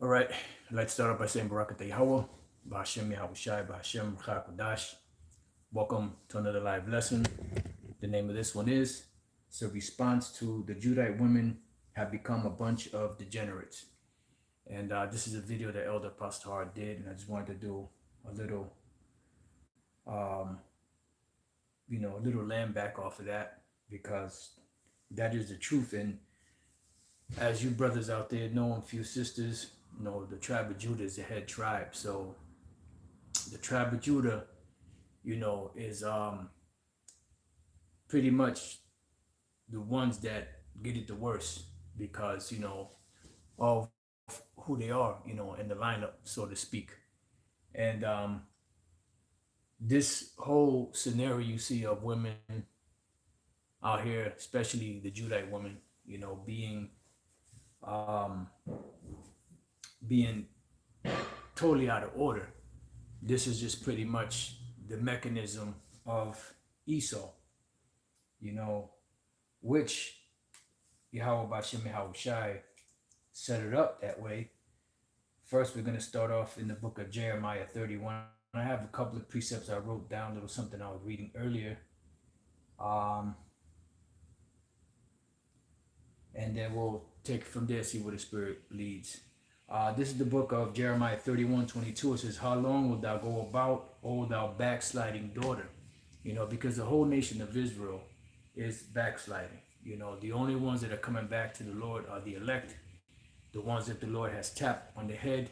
All right, I'd like to start off by saying Barakat Yahweh, Ba'ashem Yahushai, Ba'ashem Kodash. Welcome to another live lesson. The name of this one is it's a response to the Judite women have become a bunch of degenerates. And this is a video that Elder Pastor did, and I just wanted to do a little, um, a little land back off of that because that is the truth. And as you brothers out there know, and few sisters, the tribe of Judah is the head tribe. So the tribe of Judah, is pretty much the ones that get it the worst because, of who they are, in the lineup, so to speak. And this whole scenario you see of women out here, especially the Judite women, being um, being totally out of order. This is just pretty much the mechanism of Esau, you know, which Yahweh Bashem Yahushai set it up that way. First, we're going to start off in the book of Jeremiah 31. I have a couple of precepts I wrote down, a little something I was reading earlier. And then we'll take it from there, see where the Spirit leads. This is the book of Jeremiah 31:22. It says, how long wilt thou go about, O thou backsliding daughter? Because the whole nation of Israel is backsliding. The only ones that are coming back to the Lord are the elect, the ones that the Lord has tapped on the head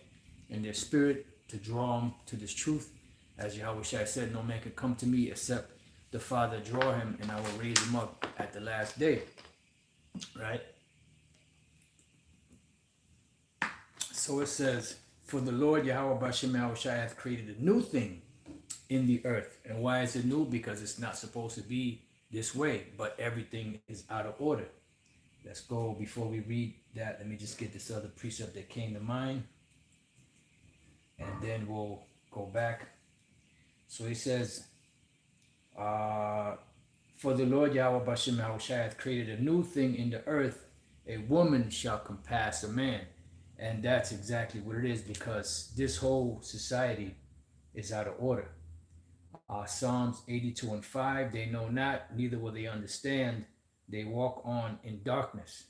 and their spirit to draw them to this truth. As Yahweh Shai said, no man can come to me except the Father draw him, and I will raise him up at the last day. Right? So it says, for the Lord Yahweh Bashem Yahushai hath created a new thing in the earth. And why is it new? Because it's not supposed to be this way, but everything is out of order. Let's go, before we read that, let me just get this other precept that came to mind. And then we'll go back. So he says, for the Lord Yahweh Bashem Yahushai hath created a new thing in the earth. A woman shall compass a man. And that's exactly what it is, because this whole society is out of order. Psalms 82:5, they know not, neither will they understand. They walk on in darkness.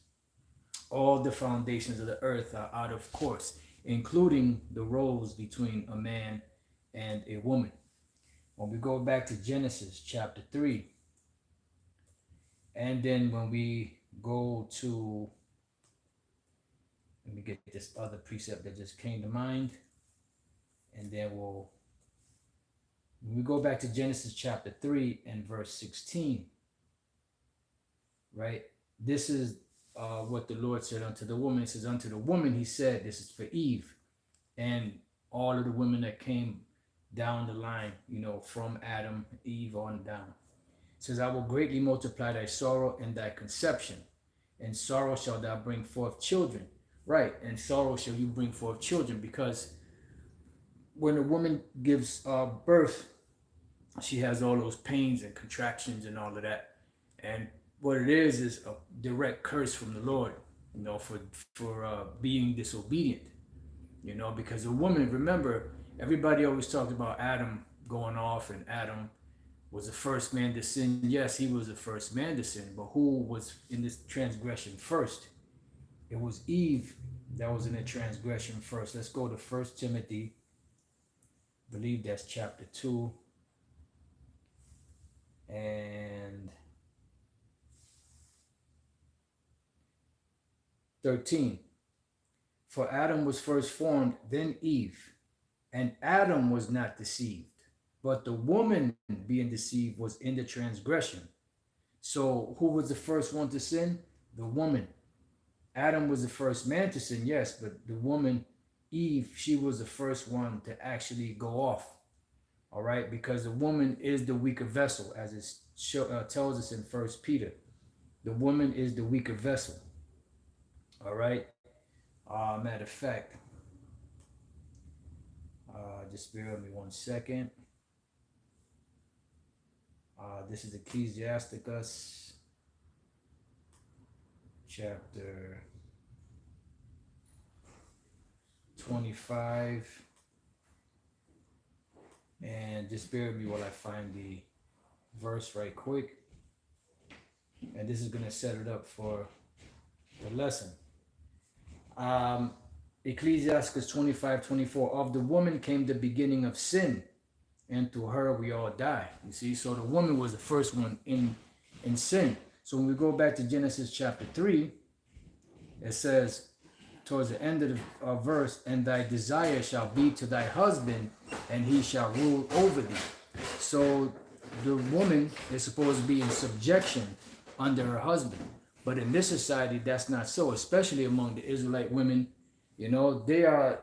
All the foundations of the earth are out of course, including the roles between a man and a woman. When we go back to Genesis chapter 3, and then when we go to, let me get this other precept that just came to mind, and then when we go back to Genesis chapter 3 and verse 16, right? This is what the Lord said unto the woman. It says, unto the woman, he said, this is for Eve, and all of the women that came down the line, from Adam, Eve on down. It says, I will greatly multiply thy sorrow and thy conception. In sorrow shalt thou bring forth children. Right, and sorrow shall you bring forth children, because when a woman gives birth, she has all those pains and contractions and all of that. And what it is a direct curse from the Lord, for being disobedient, because a woman, remember, everybody always talked about Adam going off, and Adam was the first man to sin. Yes, he was the first man to sin, but who was in this transgression first? It was Eve that was in the transgression first. Let's go to 1 Timothy. I believe that's chapter 2. And 13. For Adam was first formed, then Eve. And Adam was not deceived, but the woman being deceived was in the transgression. So who was the first one to sin? The woman. Adam was the first man to sin, yes, but the woman, Eve, she was the first one to actually go off. All right, because the woman is the weaker vessel, as it tells us in 1 Peter. The woman is the weaker vessel. All right. Matter of fact, just bear with me 1 second. This is Ecclesiasticus chapter 25, and just bear with me while I find the verse right quick. And this is going to set it up for the lesson. Um, Ecclesiastes 25:24. Of the woman came the beginning of sin, and through her we all die. You see, so the woman was the first one in sin. So when we go back to Genesis chapter 3, it says towards the end of the verse, and thy desire shall be to thy husband, and he shall rule over thee. So the woman is supposed to be in subjection under her husband. But in this society, that's not so, especially among the Israelite women. You know, they have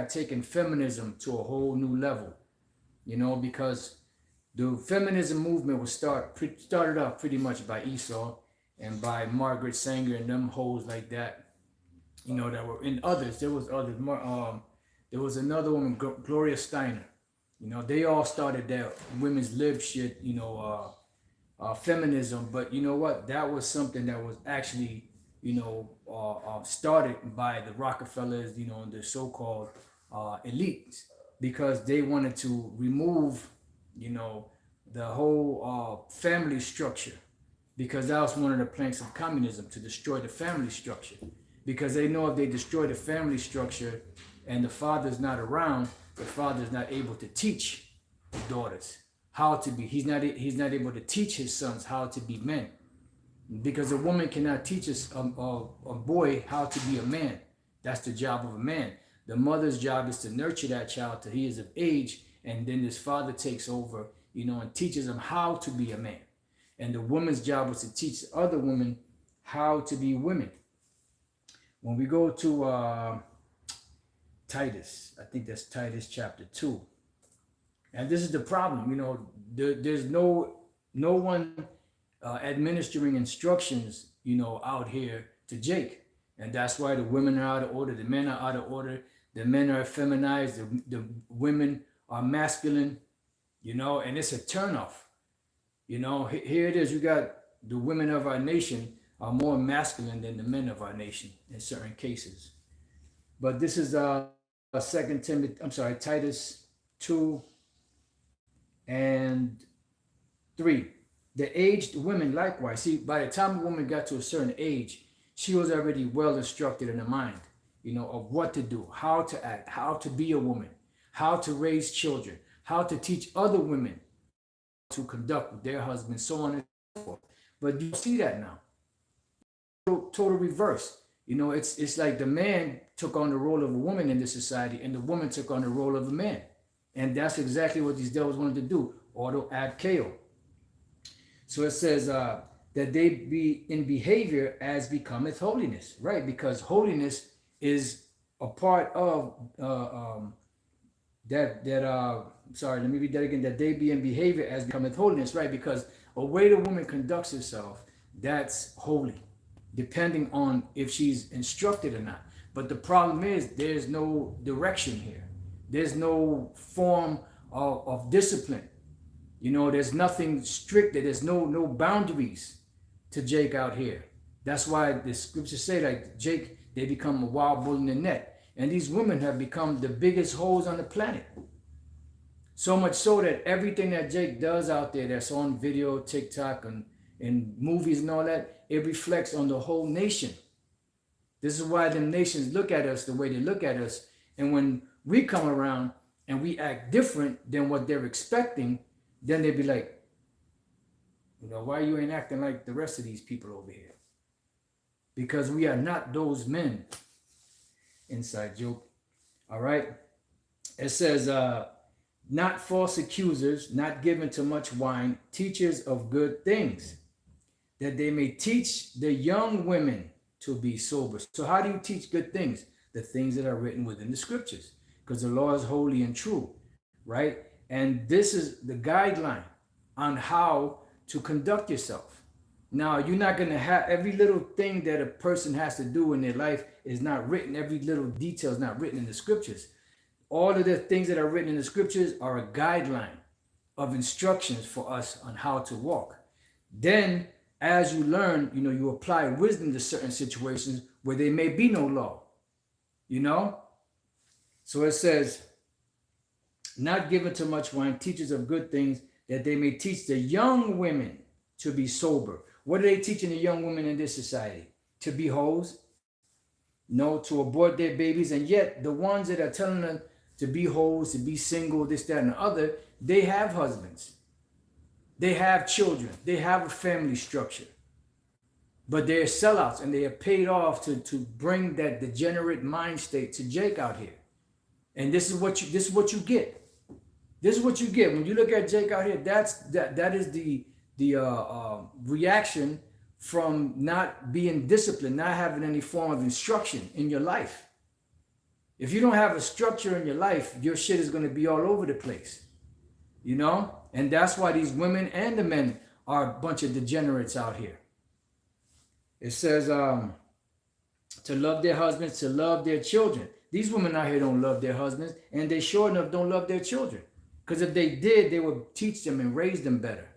taken feminism to a whole new level, you know, because the feminism movement was started off pretty much by Esau and by Margaret Sanger and them hoes like that, you know, that were in others. There was others. There was another woman, Gloria Steiner. You know, they all started that women's lib shit, you know, feminism. But you know what? That was something that was actually, you know, started by the Rockefellers, you know, the so-called elites, because they wanted to remove, you know, the whole family structure, because that was one of the planks of communism, to destroy the family structure. Because they know if they destroy the family structure and the father's not around, the father's not able to teach the daughters how to be. He's not able to teach his sons how to be men, because a woman cannot teach a boy how to be a man. That's the job of a man. The mother's job is to nurture that child till he is of age, and then his father takes over, you know, and teaches him how to be a man. And the woman's job was to teach other women how to be women. When we go to Titus, I think that's Titus chapter 2. And this is the problem, you know, there's no one administering instructions, you know, out here to Jake. And that's why the women are out of order, the men are out of order, the men are feminized, the women are masculine, you know, and it's a turnoff. You know, here it is, you got the women of our nation are more masculine than the men of our nation in certain cases. But this is Titus 2 and 3. The aged women likewise. See, by the time a woman got to a certain age, she was already well instructed in her mind, you know, of what to do, how to act, how to be a woman, how to raise children, how to teach other women to conduct with their husbands, so on and so forth. But you see that now. Total reverse. You know, it's like the man took on the role of a woman in this society, and the woman took on the role of a man. And that's exactly what these devils wanted to do, auto ad chaos. So it says that they be in behavior as becometh holiness, right? Because holiness is a part of sorry, let me read that again. That they be in behavior as becometh holiness, right? Because a way the woman conducts herself, that's holy, depending on if she's instructed or not. But the problem is there's no direction here. There's no form of discipline. You know, there's nothing strict. There's no boundaries to Jake out here. That's why the scriptures say, like, Jake, they become a wild bull in the net. And these women have become the biggest hoes on the planet. So much so that everything that Jake does out there that's on video, TikTok, and movies and all that, it reflects on the whole nation. This is why the nations look at us the way they look at us. And when we come around and we act different than what they're expecting, then they be like, you know, why you ain't acting like the rest of these people over here? Because we are not those men. Inside joke. All right. It says, not false accusers, not given to much wine, teachers of good things, that they may teach the young women to be sober. So how do you teach good things? The things that are written within the scriptures, because the law is holy and true, right? And this is the guideline on how to conduct yourself. Now, you're not going to have every little thing that a person has to do in their life is not written. Every little detail is not written in the scriptures. All of the things that are written in the scriptures are a guideline of instructions for us on how to walk. Then, as you learn, you know, you apply wisdom to certain situations where there may be no law. you know? So it says, not given to much wine, teachers of good things, that they may teach the young women to be sober. What are they teaching the young women in this society? To be hoes? No, to abort their babies. And yet, the ones that are telling them to be hoes, to be single, this, that, and the other, they have husbands. They have children. They have a family structure. But they're sellouts and they are paid off to bring that degenerate mind state to Jake out here. And this is what you get. This is what you get when you look at Jake out here. That is the reaction from not being disciplined, not having any form of instruction in your life. If you don't have a structure in your life, your shit is going to be all over the place, you know. And that's why these women and the men are a bunch of degenerates out here. It says to love their husbands, to love their children. These women out here don't love their husbands, and they sure enough don't love their children. Because if they did, they would teach them and raise them better.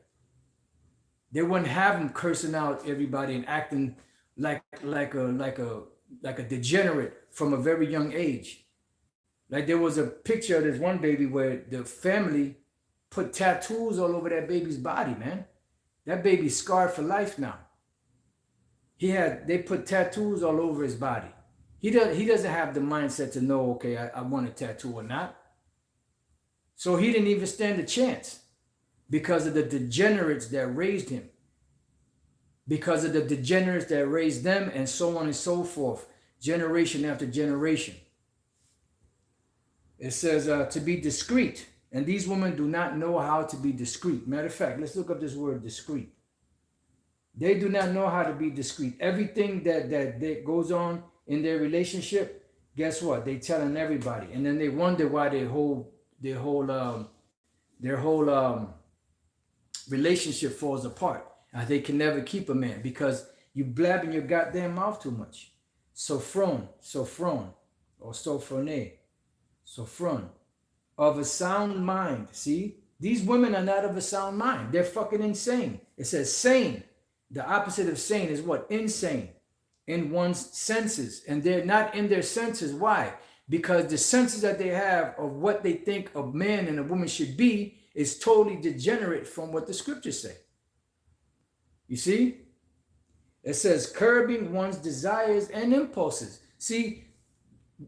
They wouldn't have them cursing out everybody and acting like a degenerate from a very young age. Like there was a picture of this one baby where the family put tattoos all over that baby's body, man. That baby's scarred for life now. They put tattoos all over his body. He doesn't have the mindset to know, okay, I want a tattoo or not. So he didn't even stand a chance because of the degenerates that raised him. Because of the degenerates that raised them, and so on and so forth, generation after generation. It says to be discreet. And these women do not know how to be discreet. Matter of fact, let's look up this word discreet. They do not know how to be discreet. Everything that goes on in their relationship, guess what? They telling everybody, and then they wonder why their whole relationship falls apart. They can never keep a man because you blabbing your goddamn mouth too much. Sophron, or sophron, of a sound mind. See, these women are not of a sound mind. They're fucking insane. It says sane. The opposite of sane is what? Insane. In one's senses. And they're not in their senses. Why? Because the senses that they have of what they think a man and a woman should be is totally degenerate from what the scriptures say. You see? It says curbing one's desires and impulses. See,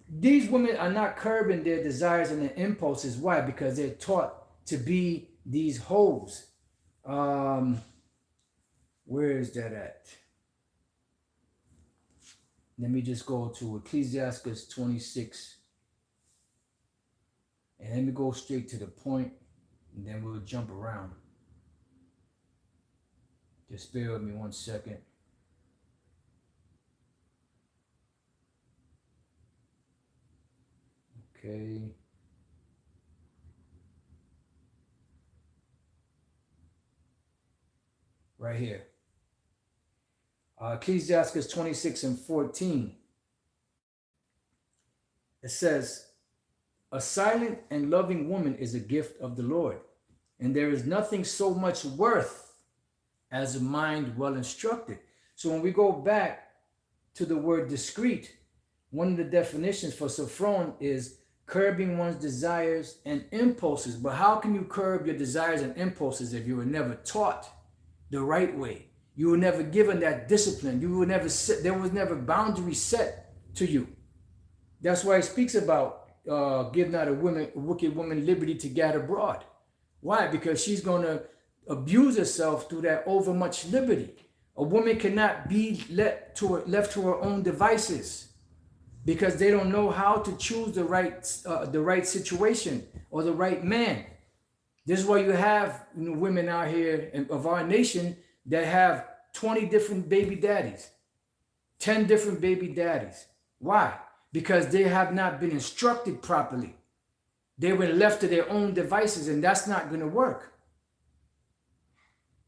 these women are not curbing their desires and their impulses. Why? Because they're taught to be these hoes. Where is that at? Let me just go to Ecclesiastes 26. And let me go straight to the point, and then we'll jump around. Just bear with me 1 second. Okay. Right here. Ecclesiastes 26 and 14. It says, a silent and loving woman is a gift of the Lord, and there is nothing so much worth as a mind well instructed. So when we go back to the word discreet, one of the definitions for sophron is curbing one's desires and impulses. But how can you curb your desires and impulses if you were never taught the right way? You were never given that discipline. You were never set, there was never boundaries set to you. That's why it speaks about give not a wicked woman liberty to gad abroad. Why? Because she's going to abuse herself through that overmuch liberty. A woman cannot be left to her own devices because they don't know how to choose the right situation or the right man. This is why you have women out here of our nation that have 20 different baby daddies, 10 different baby daddies. Why? Because they have not been instructed properly. They were left to their own devices, and that's not going to work.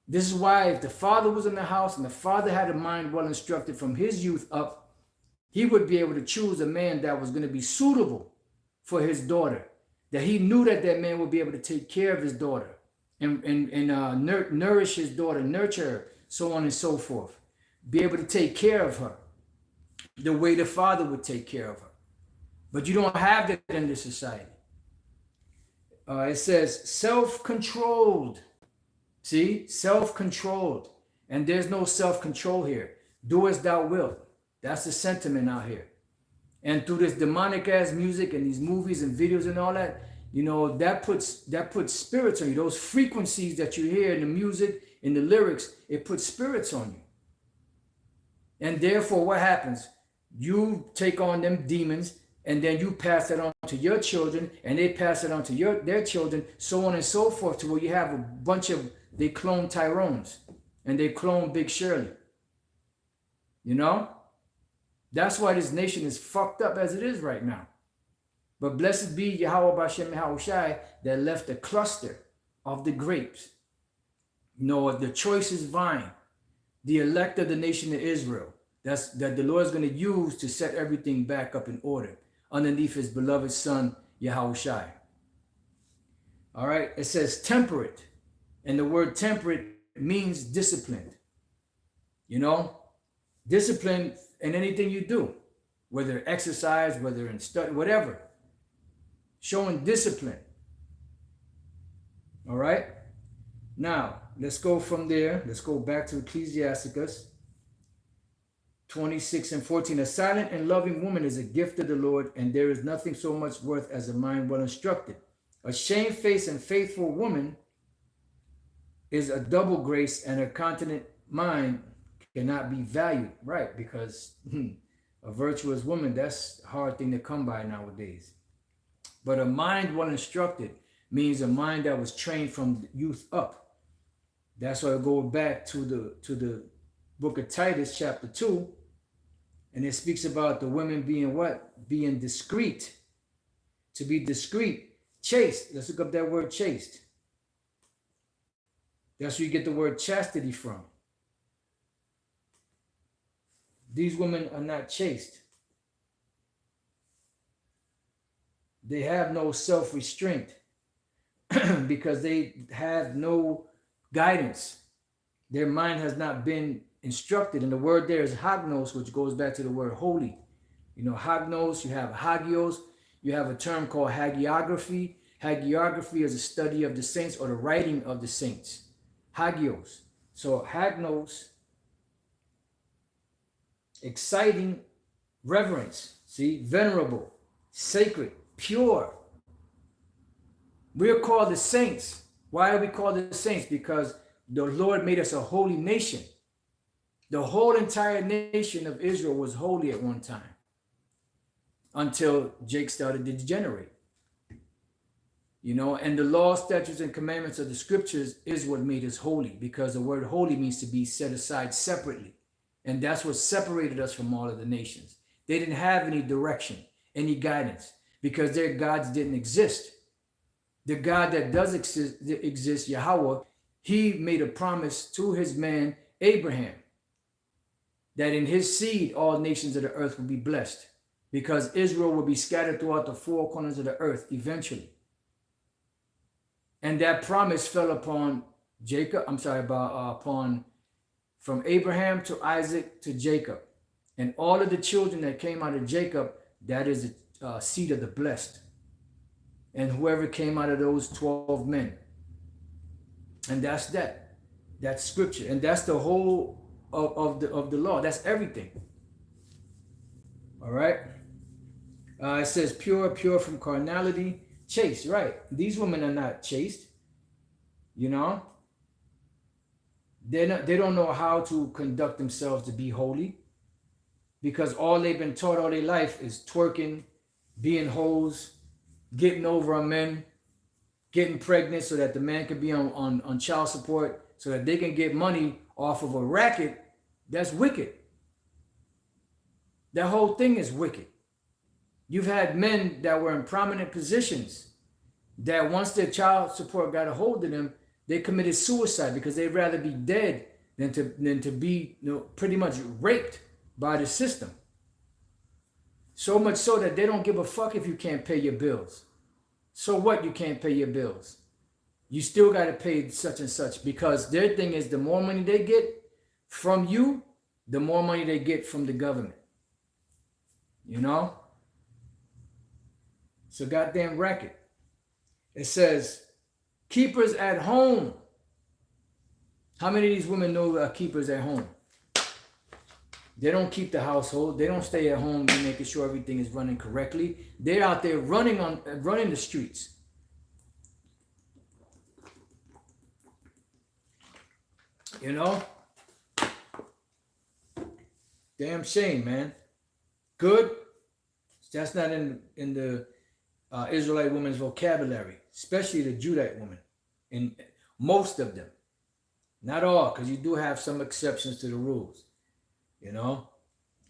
This is why if the father was in the house and the father had a mind well instructed from his youth up, he would be able to choose a man that was going to be suitable for his daughter, that he knew that that man would be able to take care of his daughter and nourish his daughter, nurture her, so on and so forth. Be able to take care of her the way the father would take care of her. But you don't have that in this society. It says self-controlled. See, self-controlled. And there's no self-control here. Do as thou wilt. That's the sentiment out here. And through this demonic ass music and these movies and videos and all that, you know, that puts spirits on you. Those frequencies that you hear in the music, in the lyrics, it puts spirits on you. And therefore, what happens? You take on them demons, and then you pass it on to your children, and they pass it on to their children, so on and so forth, to where you have a bunch of, they clone Tyrones, and they clone Big Shirley. You know? That's why this nation is fucked up as it is right now. But blessed be Yahweh Bashem Yahushai that left a cluster of the grapes. You know, the choicest vine, the elect of the nation of Israel, that the Lord is going to use to set everything back up in order underneath his beloved son, Yahushai. All right, it says temperate. And the word temperate means disciplined. You know, discipline in anything you do, whether exercise, whether in study, whatever. Showing discipline. All right. Now, let's go from there. Let's go back to Ecclesiasticus 26 and 14. A silent and loving woman is a gift of the Lord, and there is nothing so much worth as a mind well instructed. A shamefaced and faithful woman is a double grace, and a continent mind cannot be valued. Right, because a virtuous woman, that's a hard thing to come by nowadays. But a mind well instructed means a mind that was trained from youth up. That's why I go back to the book of Titus, chapter 2, and it speaks about the women being what? Being discreet. To be discreet. Chaste. Let's look up that word chaste. That's where you get the word chastity from. These women are not chaste. They have no self-restraint because they have no guidance. Their mind has not been instructed. And the word there is hagnos, which goes back to the word holy. You know, hagnos, you have hagios, you have a term called hagiography. Hagiography is a study of the saints or the writing of the saints. Hagios. So hagnos, exciting reverence, see, venerable, sacred, pure. We're called the saints. Why are we called the saints? Because the Lord made us a holy nation. The whole entire nation of Israel was holy at one time until Jake started to degenerate. You know, and the law, statutes, and commandments of the scriptures is what made us holy, because the word holy means to be set aside separately. And that's what separated us from all of the nations. They didn't have any direction, any guidance, because their gods didn't exist. The God that does exist, Yahweh, he made a promise to his man Abraham that in his seed all nations of the earth will be blessed, because Israel will be scattered throughout the four corners of the earth eventually. And that promise fell upon from Abraham to Isaac to Jacob. And all of the children that came out of Jacob, that is the seed of the blessed. And whoever came out of those 12 men. And that's that. That's scripture. And that's the whole of the law. That's everything. All right. It says pure from carnality. Chaste, right. These women are not chaste. You know. They don't know how to conduct themselves to be holy, because all they've been taught all their life is twerking, being hoes, getting over on men, getting pregnant so that the man can be on child support, so that they can get money off of a racket. That's wicked. That whole thing is wicked. You've had men that were in prominent positions that once their child support got a hold of them, they committed suicide because they'd rather be dead than to be, you know, pretty much raped by the system. So much so that they don't give a fuck if you can't pay your bills. So what, you can't pay your bills? You still got to pay such and such, because their thing is the more money they get from you, the more money they get from the government. You know? It's a goddamn racket. It says, keepers at home. How many of these women know keepers at home? They don't keep the household. They don't stay at home and making sure everything is running correctly. They're out there running the streets. You know? Damn shame, man. Good. That's not in the Israelite woman's vocabulary, especially the Judite woman. In most of them, not all, because you do have some exceptions to the rules. You know,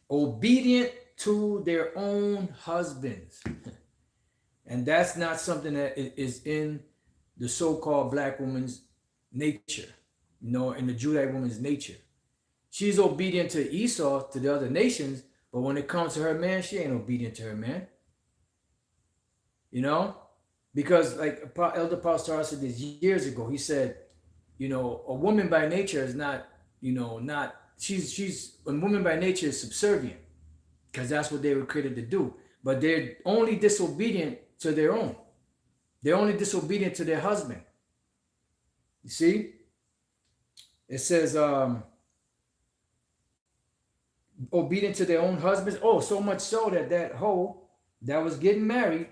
obedient to their own husbands, and that's not something that is in the so-called black woman's nature. You know, in the Judite woman's nature. She's obedient to Esau, to the other nations, but when it comes to her man, she ain't obedient to her man. You know? Because like Elder Pastor said this years ago, he said, you know, a woman by nature is not, you know, not, she's a woman by nature is subservient because that's what they were created to do. But they're only disobedient to their own. They're only disobedient to their husband. You see? It says, obedient to their own husbands. Oh, so much so that hoe that was getting married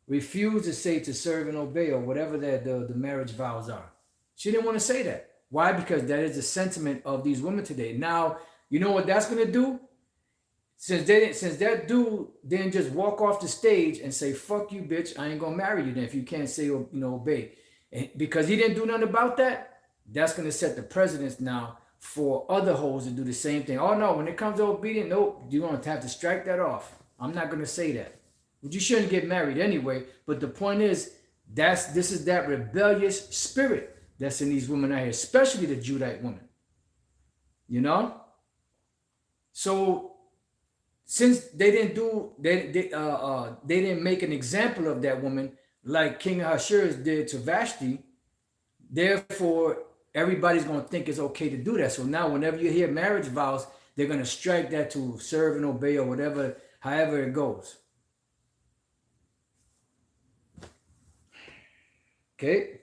refused to say to serve and obey or whatever that the marriage vows are. She didn't want to say that. Why? Because that is the sentiment of these women today. Now, you know what that's gonna do? Since that dude didn't just walk off the stage and say, fuck you, bitch, I ain't gonna marry you then if you can't say, you know, obey. And because he didn't do nothing about that, that's gonna set the precedence now for other hoes to do the same thing. Oh no, when it comes to obedience, nope, you're gonna have to strike that off. I'm not gonna say that. But you shouldn't get married anyway. But the point is, this is that rebellious spirit that's in these women out here, especially the Judite woman. You know? So since they didn't make an example of that woman like King Ahasuerus did to Vashti, therefore everybody's gonna think it's okay to do that. So now whenever you hear marriage vows, they're gonna strike that to serve and obey or whatever, however it goes. Okay.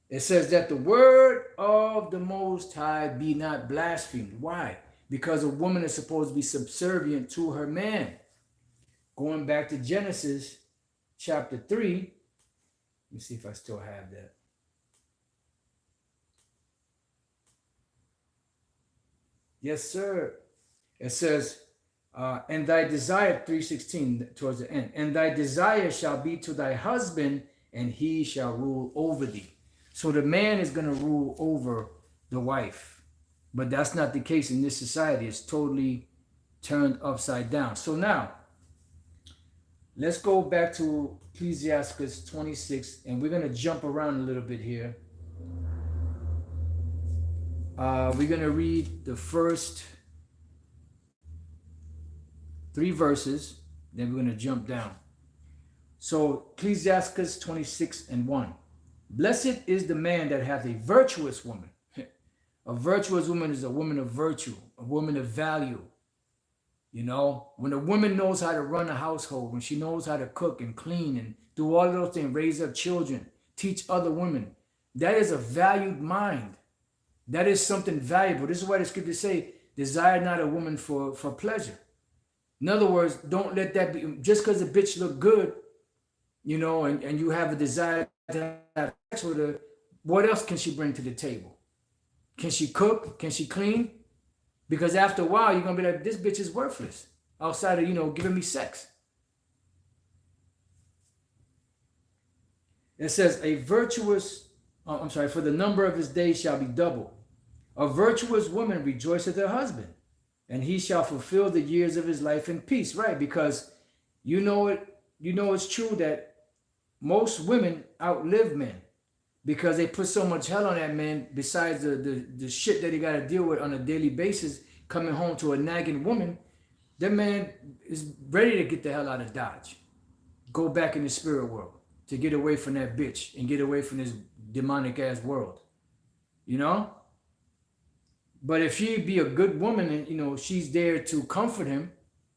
It says that the word of the Most High be not blasphemed. Why? Because a woman is supposed to be subservient to her man. Going back to Genesis chapter 3. Let me see if I still have that. Yes, sir. It says, and thy desire, 3:16 towards the end, and thy desire shall be to thy husband, and he shall rule over thee. So the man is going to rule over the wife. But that's not the case in this society. It's totally turned upside down. So now, let's go back to Ecclesiastes 26, and we're going to jump around a little bit here. We're going to read the first 3 verses, then we're going to jump down. So Ecclesiastes 26:1. Blessed is the man that hath a virtuous woman. A virtuous woman is a woman of virtue, a woman of value. You know, when a woman knows how to run a household, when she knows how to cook and clean and do all of those things, raise up children, teach other women, that is a valued mind. That is something valuable. This is why the scriptures say, desire not a woman for pleasure. In other words, don't let that be, just because a bitch look good, you know, and you have a desire to have sex with her, what else can she bring to the table? Can she cook? Can she clean? Because after a while, you're going to be like, this bitch is worthless outside of, you know, giving me sex. It says, for the number of his days shall be double. A virtuous woman rejoiceth her husband, and he shall fulfill the years of his life in peace. Right, because you know it's true that most women outlive men because they put so much hell on that man besides the shit that he got to deal with on a daily basis coming home to a nagging woman. That man is ready to get the hell out of Dodge. Go back in the spirit world to get away from that bitch and get away from this demonic ass world. You know? But if she be a good woman and, you know, she's there to comfort him,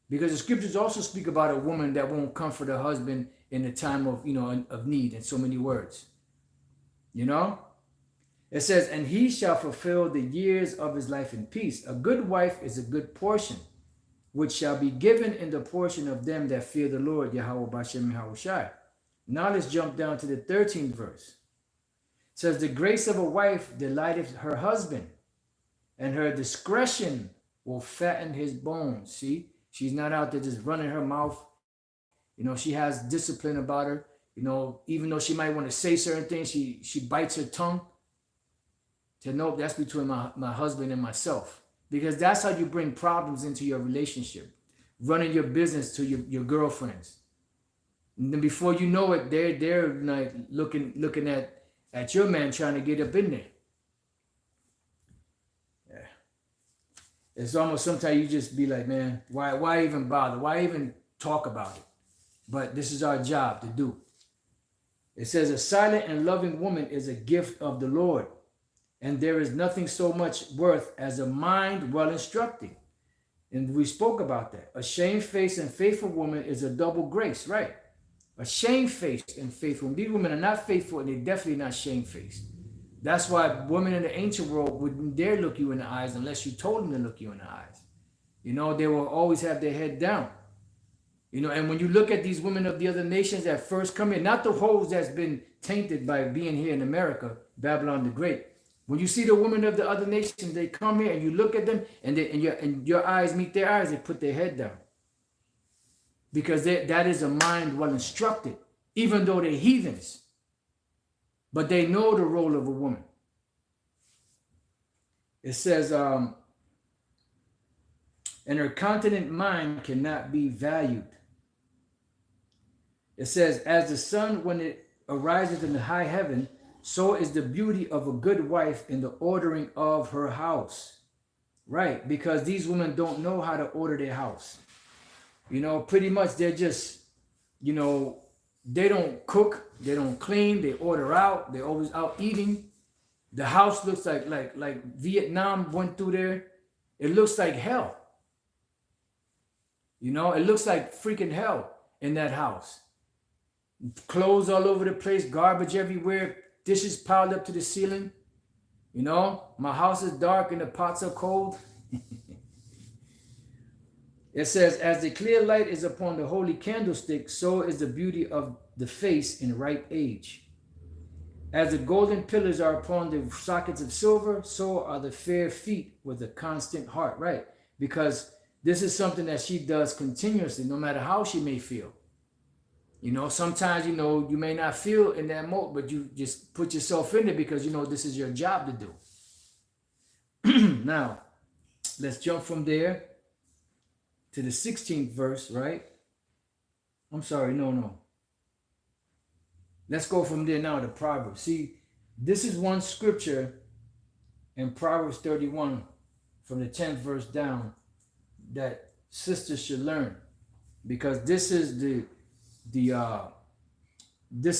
because the scriptures also speak about a woman that won't comfort her husband in a time of, of need, in so many words. You know? It says, and he shall fulfill the years of his life in peace. A good wife is a good portion, which shall be given in the portion of them that fear the Lord, Yahweh Bashem Yahushai. Now let's jump down to the 13th verse. It says, the grace of a wife delighteth her husband, and her discretion will fatten his bones. See, she's not out there just running her mouth. She has discipline about her. Even though she might want to say certain things, she bites her tongue. To know that's between my husband and myself. Because that's how you bring problems into your relationship. Running your business to your girlfriends. And then before you know it, they're like looking at your man trying to get up in there. Yeah. It's almost sometimes you just be like, man, why even bother? Why even talk about it? But this is our job to do. It says, a silent and loving woman is a gift of the Lord. And there is nothing so much worth as a mind well instructed. And we spoke about that. A shamefaced and faithful woman is a double grace, right? A shamefaced and faithful. These women are not faithful, and they're definitely not shamefaced. That's why women in the ancient world wouldn't dare look you in the eyes unless you told them to look you in the eyes. They will always have their head down. And when you look at these women of the other nations that first come in, not the hoes that's been tainted by being here in America, Babylon the Great. When you see the women of the other nations, they come here and you look at them and your eyes meet their eyes, they put their head down. Because that is a mind well instructed, even though they're heathens. But they know the role of a woman. It says, and her continent mind cannot be valued. It says, as the sun when it arises in the high heaven, so is the beauty of a good wife in the ordering of her house. Right, because these women don't know how to order their house. Pretty much they're just, they don't cook, they don't clean, they order out, they're always out eating. The house looks like Vietnam went through there. It looks like hell. It looks like freaking hell in that house. Clothes all over the place, garbage everywhere, dishes piled up to the ceiling. My house is dark and the pots are cold. It says, as the clear light is upon the holy candlestick, so is the beauty of the face in ripe age. As the golden pillars are upon the sockets of silver, so are the fair feet with a constant heart, right? Because this is something that she does continuously, no matter how she may feel. Sometimes, you may not feel in that mode, but you just put yourself in it because, this is your job to do. Now, let's jump from there to the 16th verse, right? I'm sorry, no. Let's go from there now to Proverbs. See, this is one scripture in Proverbs 31 from the 10th verse down that sisters should learn, because this is the what's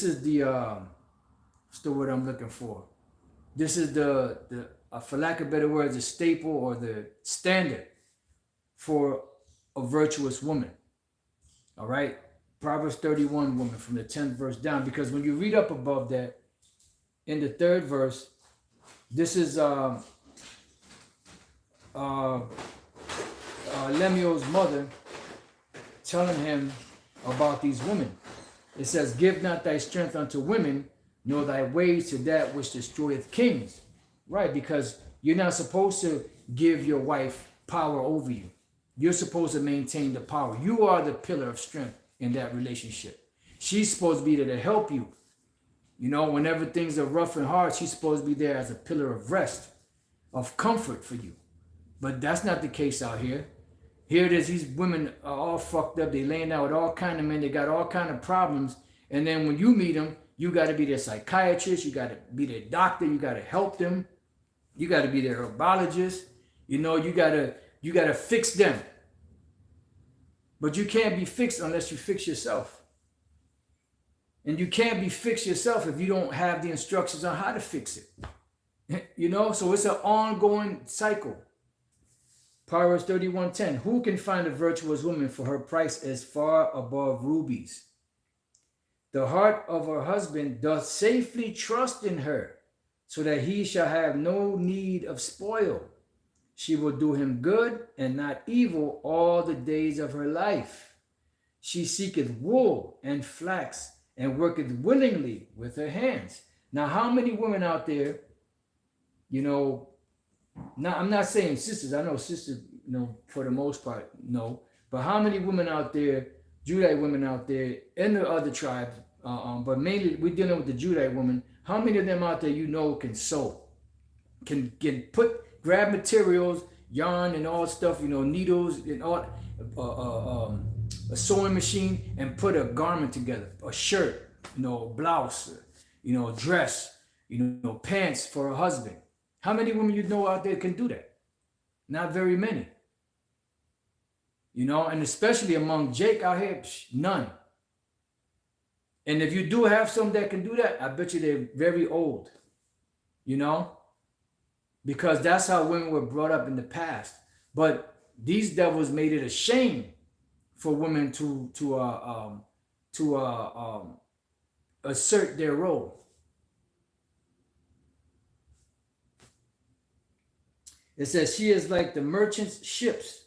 the word I'm looking for? This is the for lack of better words, the staple or the standard for a virtuous woman. All right, Proverbs 31 woman from the 10th verse down, because when you read up above that in the 3rd verse, this is Lemuel's mother telling him about these women. It says, give not thy strength unto women, nor thy ways to that which destroyeth kings. Right, because you're not supposed to give your wife power over you. You're supposed to maintain the power. You are the pillar of strength in that relationship. She's supposed to be there to help you. Whenever things are rough and hard, she's supposed to be there as a pillar of rest, of comfort for you. But that's not the case out here. Here it is, these women are all fucked up. They laying out with all kind of men. They got all kind of problems. And then when you meet them, you got to be their psychiatrist. You got to be their doctor. You got to help them. You got to be their herbologist. You got to fix them. But you can't be fixed unless you fix yourself. And you can't be fixed yourself if you don't have the instructions on how to fix it. So it's an ongoing cycle. Proverbs 31:10. Who can find a virtuous woman, for her price is far above rubies? The heart of her husband doth safely trust in her, so that he shall have no need of spoil. She will do him good and not evil all the days of her life. She seeketh wool and flax and worketh willingly with her hands. Now, how many women out there, you know, now I'm not saying sisters, I know sisters, for the most part, no, but how many women out there, Judite women out there, and the other tribes, but mainly we're dealing with the Judite women, how many of them out there can sew, can grab materials, yarn and all stuff, needles and all, a sewing machine and put a garment together, a shirt, blouse, dress, pants for a husband. How many women out there can do that? Not very many. And especially among Jake out here, none. And if you do have some that can do that, I bet you they're very old. Because that's how women were brought up in the past. But these devils made it a shame for women to assert their role. It says, she is like the merchant's ships.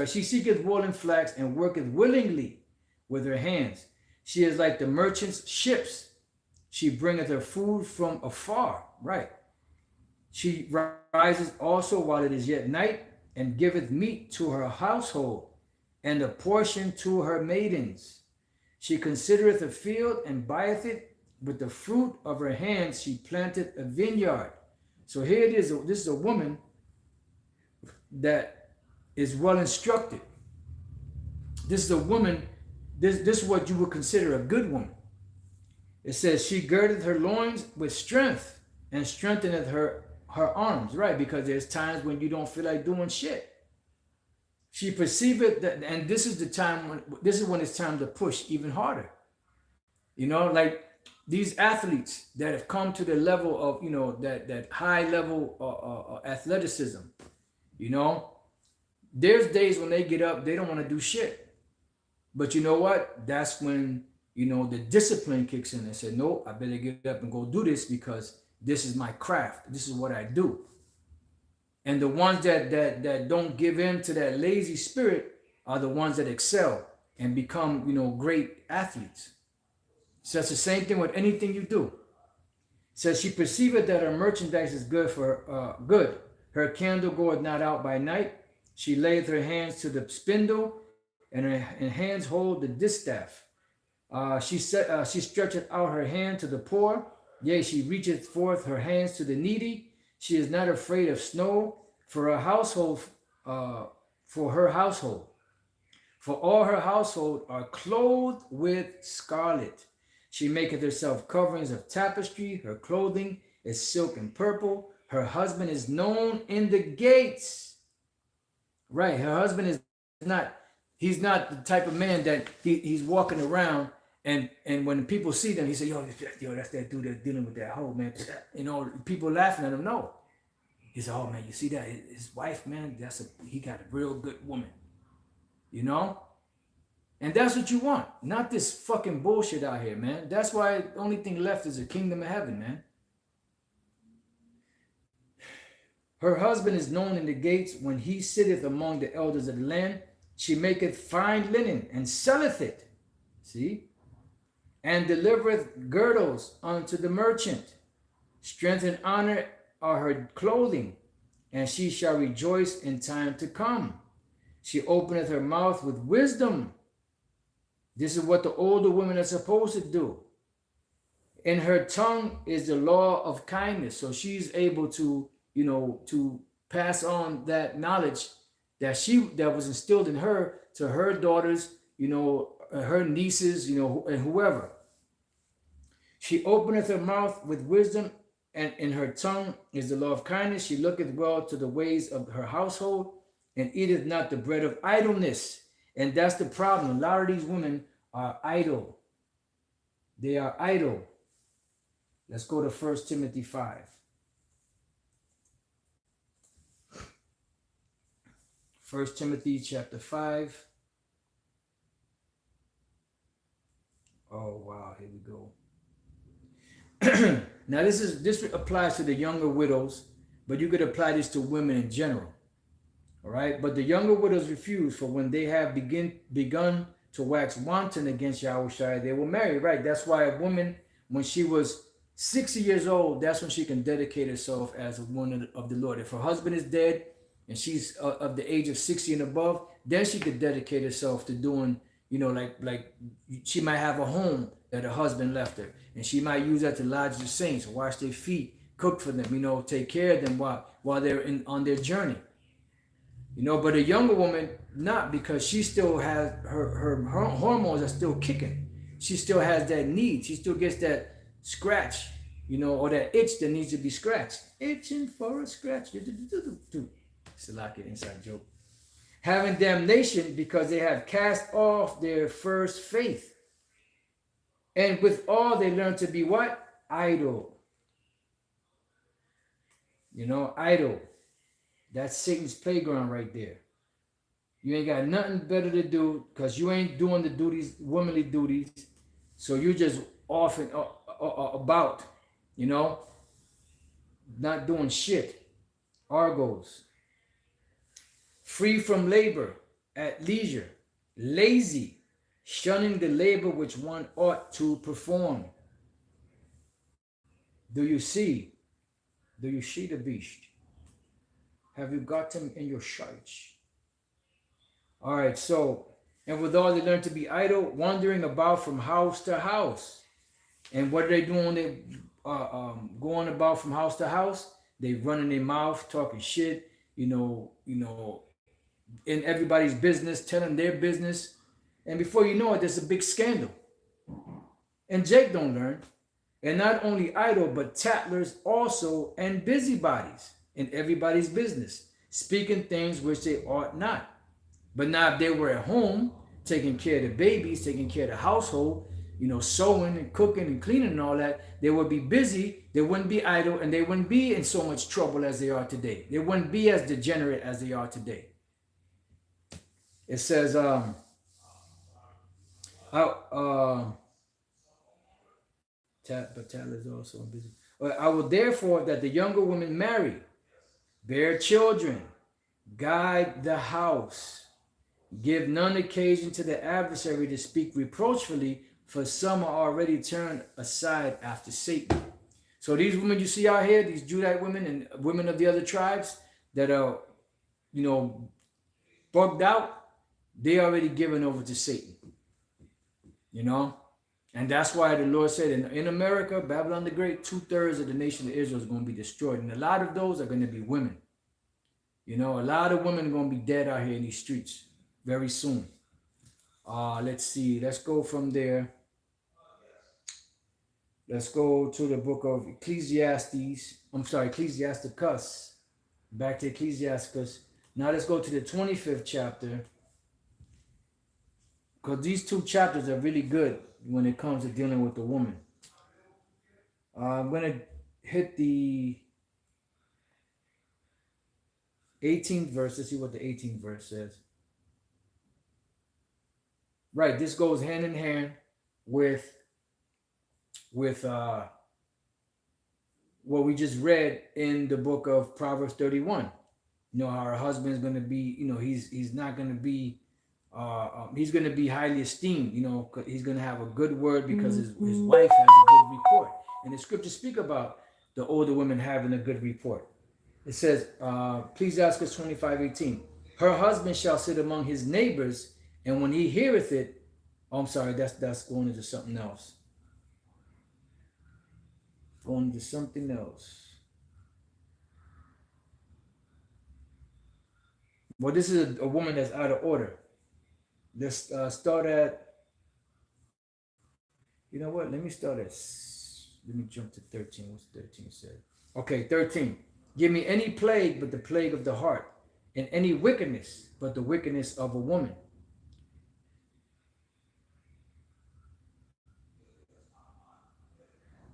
She seeketh wool and flax and worketh willingly with her hands. She is like the merchant's ships. She bringeth her food from afar. Right. She rises also while it is yet night, and giveth meat to her household, and a portion to her maidens. She considereth a field, and buyeth it. With the fruit of her hands she planteth a vineyard. So here it is. This is a woman that is well instructed. This is a woman, this is what you would consider a good woman. It says, she girdeth her loins with strength, and strengtheneth her arms, right? Because there's times when you don't feel like doing shit. She perceiveth that, and this is when it's time to push even harder. Like these athletes that have come to the level of, that high level athleticism, there's days when they get up, they don't want to do shit. But you know what? That's when, the discipline kicks in and say, no, I better get up and go do this because this is my craft. This is what I do. And the ones that don't give in to that lazy spirit are the ones that excel and become, great athletes. So it's the same thing with anything you do. It says, she perceiveth that her merchandise is good for good. Her candle goeth not out by night. She layeth her hands to the spindle, and her hands hold the distaff. She stretcheth out her hand to the poor. Yea, she reacheth forth her hands to the needy. She is not afraid of snow for her household. For all her household are clothed with scarlet. She maketh herself coverings of tapestry. Her clothing is silk and purple. Her husband is known in the gates. Right, her husband is not, he's not the type of man that he's walking around and when people see them, he say, yo, that's that dude that's dealing with that hoe, man. People laughing at him. No. He said, oh man, you see that? His wife, man, he got a real good woman. And that's what you want. Not this fucking bullshit out here, man. That's why the only thing left is the kingdom of heaven, man. Her husband is known in the gates when he sitteth among the elders of the land. She maketh fine linen and selleth it. See? And delivereth girdles unto the merchant. Strength and honor are her clothing, and she shall rejoice in time to come. She openeth her mouth with wisdom. This is what the older women are supposed to do. In her tongue is the law of kindness. So she's able to, to pass on that knowledge that was instilled in her to her daughters, her nieces, and whoever. She openeth her mouth with wisdom, and in her tongue is the law of kindness. She looketh well to the ways of her household, and eateth not the bread of idleness. And that's the problem. A lot of these women are idle. They are idle. Let's go to 1 Timothy 5. 1 Timothy chapter 5. Here we go. Now this applies to the younger widows, but you could apply this to women in general. All right. But the younger widows refuse, for when they have begun to wax wanton against Yahushua, they will marry. Right. That's why a woman, when she was 60 years old, that's when she can dedicate herself as a woman of the Lord. If her husband is dead and she's of the age of 60 and above, then she could dedicate herself to doing, like she might have a home that her husband left her, and she might use that to lodge the saints, wash their feet, cook for them, take care of them while they're on their journey. But a younger woman, not, because she still has her hormones are still kicking. She still has that need. She still gets that scratch, or that itch that needs to be scratched. Itching for a scratch. It's like an inside joke. Having damnation because they have cast off their first faith. And with all they learn to be what? Idle. Idle. That's Satan's playground right there. You ain't got nothing better to do because you ain't doing the duties, womanly duties. So you're just off and about, not doing shit. Argos. Free from labor, at leisure, lazy, shunning the labor which one ought to perform. Do you see? Do you see the beast? Have you got him in your sights? All right, so, and with all they learn to be idle, wandering about from house to house. And what are they doing? They going about from house to house. They running their mouth, talking shit, in everybody's business, telling their business. And before you know it, there's a big scandal. And Jake don't learn. And not only idle, but tattlers also, and busybodies in everybody's business, speaking things which they ought not. But now if they were at home, taking care of the babies, taking care of the household, sewing and cooking and cleaning and all that, they would be busy, they wouldn't be idle, and they wouldn't be in so much trouble as they are today. They wouldn't be as degenerate as they are today. It says, but Tal is also busy. I will therefore that the younger women marry, bear children, guide the house, give none occasion to the adversary to speak reproachfully, for some are already turned aside after Satan. So these women you see out here, these Judite women and women of the other tribes that are, bugged out, they already given over to Satan. And that's why the Lord said in America, Babylon the Great, 2/3 of the nation of Israel is going to be destroyed. And a lot of those are going to be women. A lot of women are going to be dead out here in these streets very soon. Let's see. Let's go from there. Let's go to the book of Ecclesiastes. Ecclesiasticus. Back to Ecclesiasticus. Now let's go to the 25th chapter. Because these two chapters are really good when it comes to dealing with the woman. I'm going to hit the 18th verse. Let's see what the 18th verse says. Right, this goes hand in hand with what we just read in the book of Proverbs 31. How our husband's going to be, he's not going to be, he's going to be highly esteemed, he's going to have a good word because his wife has a good report. And the scriptures speak about the older women having a good report. It says, Ecclesiastes 25:18, her husband shall sit among his neighbors, and when he heareth it, that's going into something else. Going into something else. Well, this is a woman that's out of order. Let's start at, let me jump to 13. What's 13 said? Okay, 13. Give me any plague but the plague of the heart, and any wickedness but the wickedness of a woman.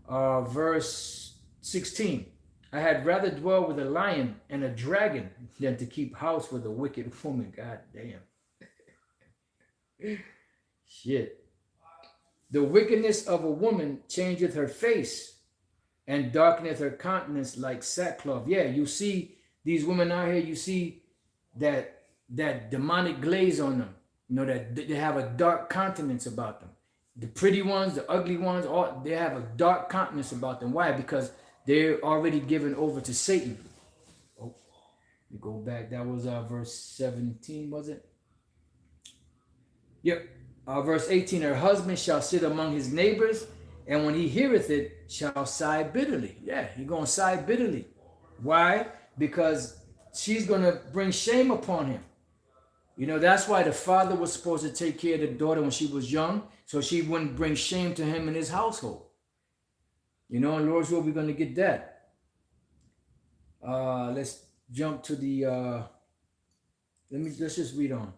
Verse 16. I had rather dwell with a lion and a dragon than to keep house with a wicked woman. God damn. Shit. The wickedness of a woman changeth her face, and darkeneth her countenance like sackcloth. Yeah, you see these women out here, you see that demonic glaze on them. You know, that they have a dark countenance about them. The pretty ones, the ugly ones, all they have a dark countenance about them. Why? Because they're already given over to Satan. Oh, you go back. That was verse 17, was it? Yep. Verse 18, her husband shall sit among his neighbors, and when he heareth it, shall sigh bitterly. Yeah, he's going to sigh bitterly. Why? Because she's going to bring shame upon him. You know, that's why the father was supposed to take care of the daughter when she was young, so she wouldn't bring shame to him and his household. You know, in Lord's will, we're going to get that. Let's jump to the, let's just read on.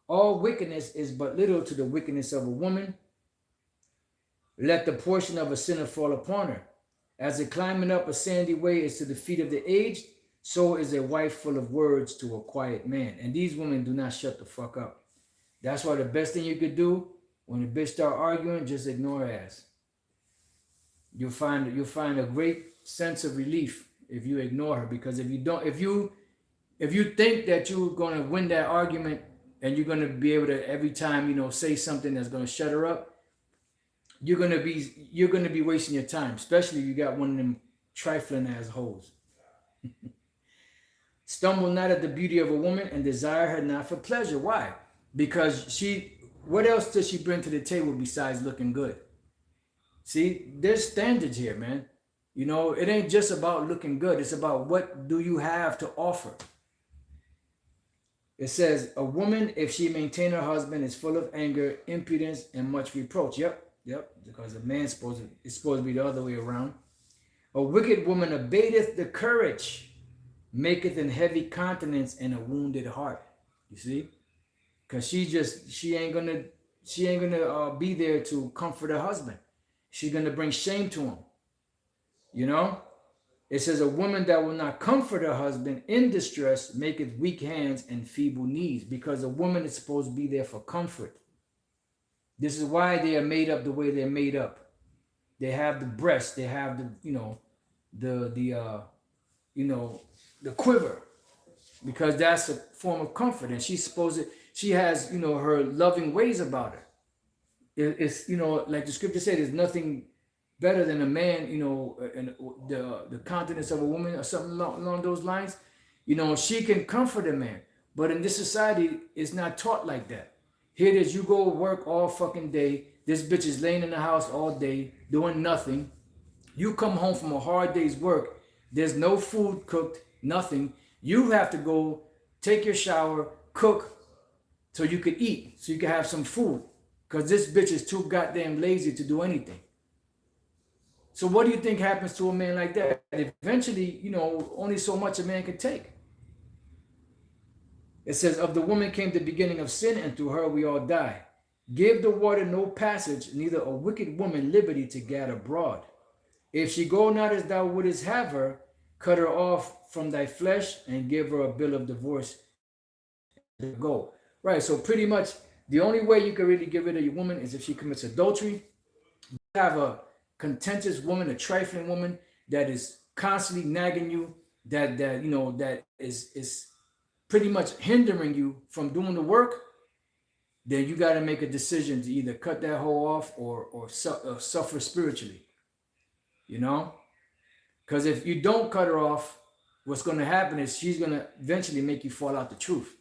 All wickedness is but little to the wickedness of a woman. Let the portion of a sinner fall upon her. As the climbing up a sandy way is to the feet of the aged, so is a wife full of words to a quiet man. And these women do not shut the fuck up. That's why the best thing you could do when the bitch start arguing, just ignore her ass. You'll find a great sense of relief if you ignore her. Because if you don't, if you think that you're gonna win that argument and you're gonna be able to every time, you know, say something that's gonna shut her up, you're gonna be wasting your time, especially if you got one of them trifling ass hoes. Stumble not at the beauty of a woman, and desire her not for pleasure. Why? Because what else does she bring to the table besides looking good? See, there's standards here, man. You know, it ain't just about looking good. It's about what do you have to offer. It says, a woman, if she maintain her husband, is full of anger, impudence, and much reproach. Yep, because a man is supposed to be the other way around. A wicked woman abateth the courage, maketh an heavy countenance and a wounded heart. You see, because she ain't gonna be there to comfort her husband. She's gonna bring shame to him. You know, it says a woman that will not comfort her husband in distress maketh weak hands and feeble knees. Because a woman is supposed to be there for comfort. This is why they are made up the way they're made up. They have the breast. They have the the quiver, because that's a form of comfort. And she has, you know, her loving ways about her. It's, you know, like the scripture said, there's nothing better than a man, you know, and the countenance of a woman or something along those lines. You know, she can comfort a man, but in this society, it's not taught like that. Here it is, you go work all fucking day. This bitch is laying in the house all day doing nothing. You come home from a hard day's work. There's no food cooked, nothing. You have to go take your shower, cook, so you could eat, so you can have some food. Because this bitch is too goddamn lazy to do anything. So what do you think happens to a man like that? Eventually, you know, only so much a man can take. It says, of the woman came the beginning of sin, and through her we all die. Give the water no passage, neither a wicked woman liberty to gad abroad. If she go not as thou wouldest have her, cut her off from thy flesh and give her a bill of divorce and go. Right, so pretty much the only way you can really get rid of your woman is if she commits adultery. You have a contentious woman, a trifling woman that is constantly nagging you, that you know, that is pretty much hindering you from doing the work. Then you got to make a decision to either cut that hoe off or suffer spiritually. You know, because if you don't cut her off, what's going to happen is she's going to eventually make you fall out the truth.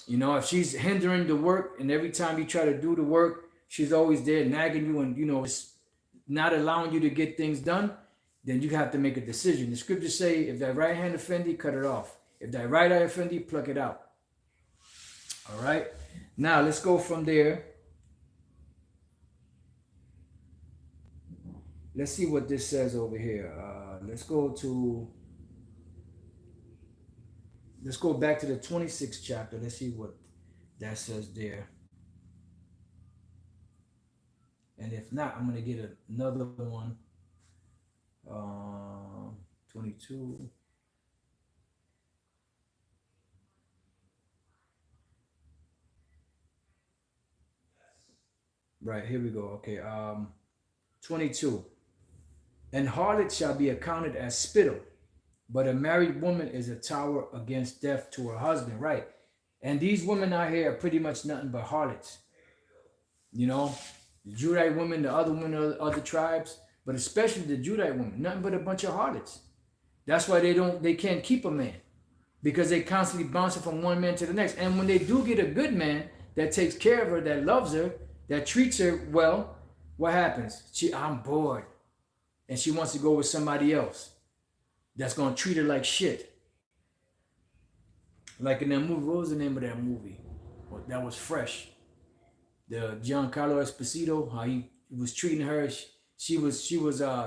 You know, if she's hindering the work, and every time you try to do the work, she's always there nagging you, and, you know, it's not allowing you to get things done, then you have to make a decision. The scriptures say, if thy right hand offend thee, cut it off. If thy right eye offend thee, pluck it out. All right. Now let's go from there. Let's see what this says over here. Let's go back to the 26th chapter. Let's see what that says there. And if not, I'm going to get another one. 22. Right, here we go. Okay, 22. And harlot shall be accounted as spittle, but a married woman is a tower against death to her husband. Right. And these women out here are pretty much nothing but harlots. You know, the Judite women, the other women of other tribes, but especially the Judite women, nothing but a bunch of harlots. That's why they can't keep a man, because they constantly bouncing from one man to the next. And when they do get a good man that takes care of her, that loves her, that treats her well, what happens? I'm bored, and she wants to go with somebody else that's gonna treat her like shit. Like in that movie, what was the name of that movie? Well, that was Fresh. The Giancarlo Esposito, how he was treating her. She was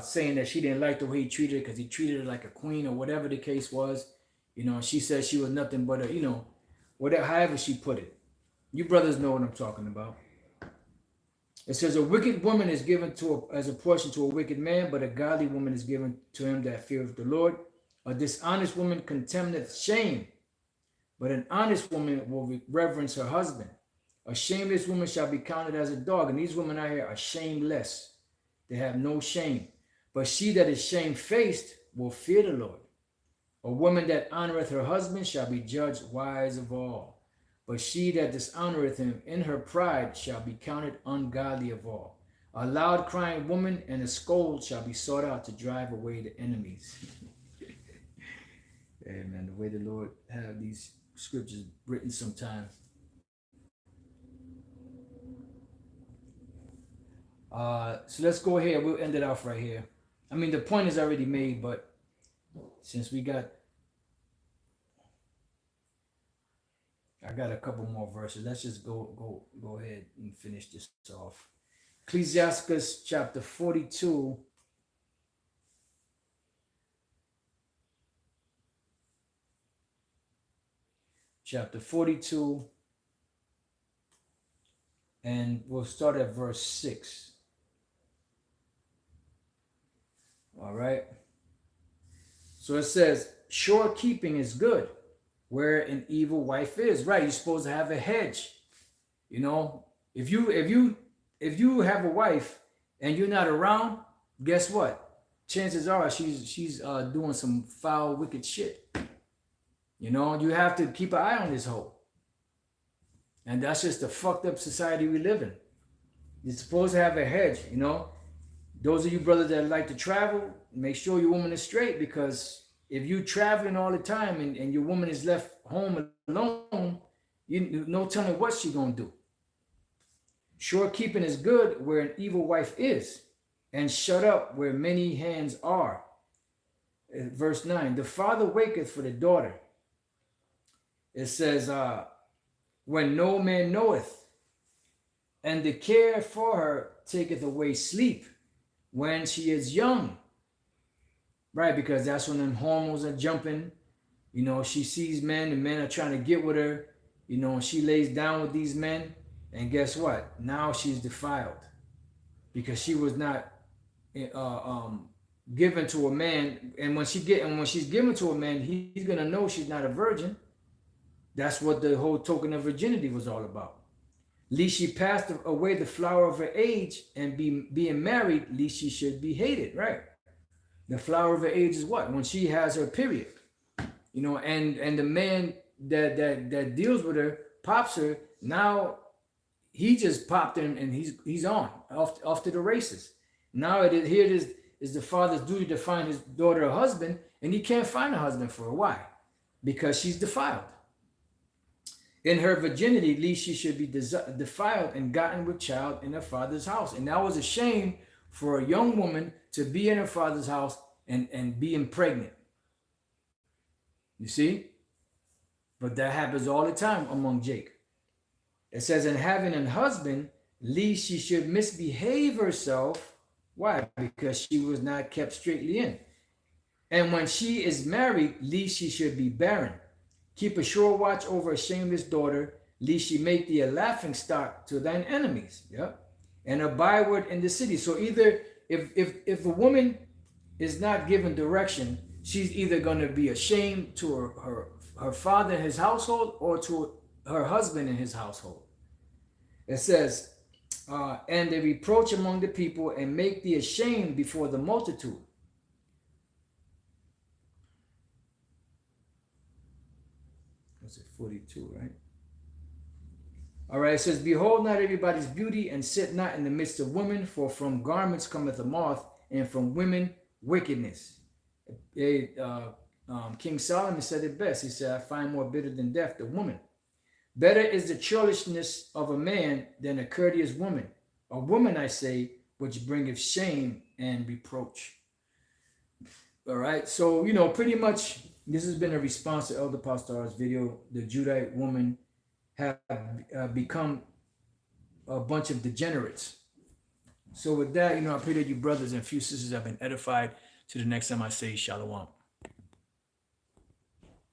saying that she didn't like the way he treated her because he treated her like a queen or whatever the case was. You know, she said she was nothing but a, whatever, however she put it. You brothers know what I'm talking about. It says a wicked woman is given as a portion to a wicked man, but a godly woman is given to him that feareth the Lord. A dishonest woman contemneth shame, but an honest woman will reverence her husband. A shameless woman shall be counted as a dog. And these women out here are shameless. They have no shame. But she that is shamefaced will fear the Lord. A woman that honoreth her husband shall be judged wise of all. But she that dishonoreth him in her pride shall be counted ungodly of all. A loud crying woman and a scold shall be sought out to drive away the enemies. Hey man, the way the Lord have these scriptures written sometimes. So let's go ahead. We'll end it off right here. I mean, the point is already made, but since I got a couple more verses. Let's just go ahead and finish this off. Ecclesiasticus chapter 42. Chapter 42. And we'll start at verse 6. All right. So it says, sure keeping is good, where an evil wife is. Right. You're supposed to have a hedge. You know, if you have a wife and you're not around, guess what? Chances are she's doing some foul, wicked shit. You know, you have to keep an eye on this hoe. And that's just the fucked up society we live in. You're supposed to have a hedge, you know. Those of you brothers that like to travel, make sure your woman is straight, because if you traveling all the time and your woman is left home alone, you no telling what she gonna do. Sure keeping is good where an evil wife is, and shut up where many hands are. Verse 9, the father waketh for the daughter. It says, when no man knoweth, and the care for her taketh away sleep when she is young. Right, because that's when them hormones are jumping. You know, she sees men, and men are trying to get with her. You know, she lays down with these men, and guess what? Now she's defiled because she was not given to a man. And when she's given to a man, he's gonna know she's not a virgin. That's what the whole token of virginity was all about. Lest she passed away the flower of her age, and being married, lest she should be hated. Right. The flower of her age is what? When she has her period. You know, and the man that deals with her pops her. Now he just popped in and he's on off to the races. Now here it is the father's duty to find his daughter a husband, and he can't find a husband for her. Why? Because she's defiled. In her virginity, lest she should be defiled and gotten with child in her father's house. And that was a shame for a young woman to be in her father's house and being pregnant. You see? But that happens all the time among Jake. It says, and having a husband, lest she should misbehave herself. Why? Because she was not kept straightly in. And when she is married, lest she should be barren. Keep a sure watch over a shameless daughter, lest she make thee a laughing stock to thine enemies. Yeah. And a byword in the city. So either if a woman is not given direction, she's either going to be ashamed to her father in his household, or to her husband in his household. It says, And they reproach among the people and make thee ashamed before the multitude. What's it, 42, right? All right, it says, behold not everybody's beauty, and sit not in the midst of women, for from garments cometh a moth, and from women wickedness. King Solomon said it best. He said, I find more bitter than death the woman. Better is the churlishness of a man than a courteous woman. A woman, I say, which bringeth shame and reproach. All right, so, pretty much this has been a response to Elder Pastor's video. The Judite woman have become a bunch of degenerates. So with that, I pray that you brothers and few sisters have been edified. To the next time I say shalom.